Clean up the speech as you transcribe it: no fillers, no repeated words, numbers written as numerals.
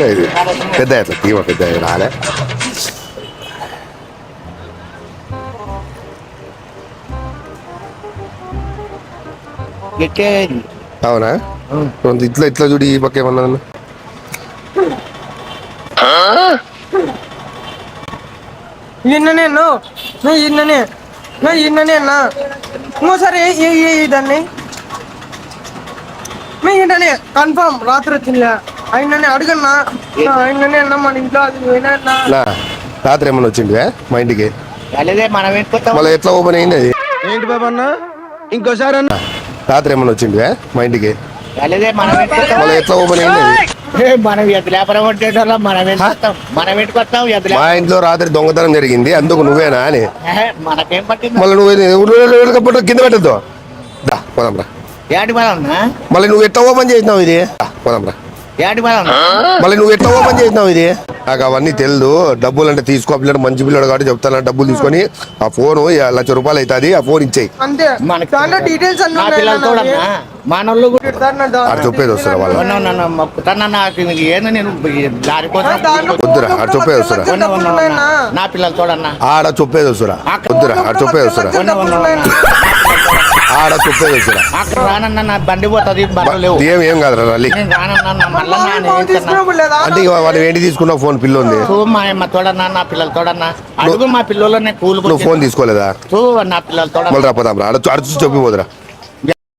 ఇది పెద్ద అట్లా తీవ పెద్ద రాలే. అవునా ఇట్లా ఇట్లా చూడు ఈ పక్క ఏమన్నా ఇంకోసారి దాన్ని ఏంటనే కన్ఫర్మ్ రాత్రి వచ్చిందిలే ఆయననే అడుగన్నా ఆయననే అన్నా మన ఇంట్లో అది రాత్రి ఏమన్నా వచ్చింది మా ఇంటికి మళ్ళీ ఎట్లా ఓపెన్ అయింది అది ఏంటి బాబా అన్న ఇంకోసారి అన్న రాత్రి ఏమన్నా వచ్చింది మా ఇంటికి మళ్ళీ ఎట్లా ఓపెన్ అయింది అది మా ఇంట్లో రాత్రి దొంగతనం జరిగింది అందుకు నువ్వేనా అని మళ్ళీ నువ్వు కింద పెట్టద్దు పోదాంరా మళ్ళీ నువ్వు ఎట్లా ఓపెన్ చేసినావు ఇది పోదాంరా మళ్ళీ నువ్వు ఎట్లా ఓపెన్ చేసినావు ఇది నాకు అవన్నీ తెలుదు. డబ్బులు అంటే తీసుకో పిల్లడు మంచి పిల్లడు కాబట్టి చెప్తాను డబ్బులు తీసుకొని ఆ ఫోన్ ₹1,00,000 అవుతుంది ఆ ఫోన్ ఇచ్చేయి చెప్పేది వస్తారా వాళ్ళు వద్దురా ఆడ చెప్పేది వస్తారా ఆడ చెప్పేది వస్తారా వద్దురా ఆడ చెప్పేది వస్తారా ఆడ చెప్పేది వస్తారా బండి పోతుంది ఏం కాదురా అంటే వాళ్ళు ఏంటి తీసుకున్నావు ఫోన్ పిల్ల ఉంది మా అమ్మ తోడన్నా నా పిల్లలు తోడన్నా అడుగు మా పిల్లలు ఫోన్ తీసుకోలేదా నా పిల్లలు మళ్ళీ రాపోదాం రా అడుచు చెప్పిపోదురా